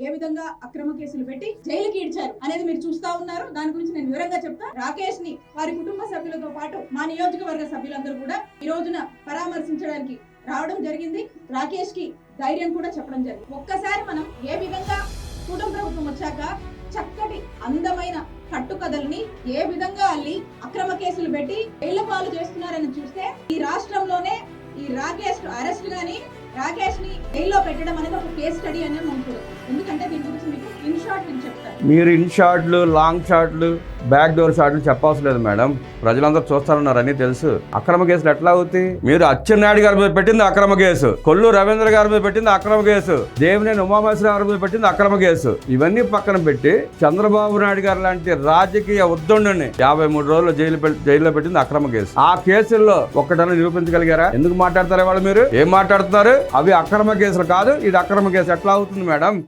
ఏ విధంగా అక్రమ కేసులు పెట్టి జైలుకి ఇడ్చారు అనేది మీరు చూస్తా ఉన్నారు. దాని గురించి నేను వివరంగా చెప్తా. రాకేష్ ని వారి కుటుంబ సభ్యులతో పాటు మా నియోజకవర్గ సభ్యులందరూ కూడా ఈ రోజున పరామర్శించడానికి రావడం జరిగింది. రాకేష్ కి ధైర్యం కూడా చెప్పడం జరిగింది. ఒక్కసారి మనం ఏ విధంగా కుటుంబ ప్రభుత్వం వచ్చాక చక్కటి అందమైన కట్టుకథల్ని ఏ విధంగా అల్లి అక్రమ కేసులు పెట్టి జైళ్ల పాలు చేస్తున్నారని చూస్తే ఈ రాష్ట్రంలోనే ఈ రాకేష్ అరెస్ట్ గాని రాకేష్ ని జైల్లో పెట్టడం అనేది ఒక కేస్ స్టడీ అనేది ఉంటుంది. ఎందుకంటే దీని గురించి మీకు ఇన్ షార్ట్ నేను చెప్తాను. మీరు ఇన్ షార్ట్లు, లాంగ్ షార్ట్లు, బ్యాక్ డోర్ షార్ట్లు చెప్పవలసిన లేదు మేడం. ప్రజలందరూ చూస్తారన్నారు అన్నీ తెలుసు. అక్రమ కేసులు ఎట్లా అవుతాయి? మీరు అచ్చెన్నాయుడు గారి మీద పెట్టింది అక్రమ కేసు, కొల్లు రవీంద్ర గారి మీద పెట్టింది అక్రమ కేసు, దేవినేని ఉమామహేశ్వర గారి మీద పెట్టింది అక్రమ కేసు. ఇవన్నీ పక్కన పెట్టి చంద్రబాబు నాయుడు గారు లాంటి రాజకీయ ఉద్దండుని 53 రోజులు జైల్లో పెట్టింది అక్రమ కేసు. ఆ కేసుల్లో ఒక్కటన్నా నిరూపించగలిగారా? ఎందుకు మాట్లాడతారు వాళ్ళు? మీరు ఏం మాట్లాడుతున్నారు? అవి అక్రమ కేసులు కాదు, ఇది అక్రమ కేసు ఎట్లా అవుతుంది మేడం?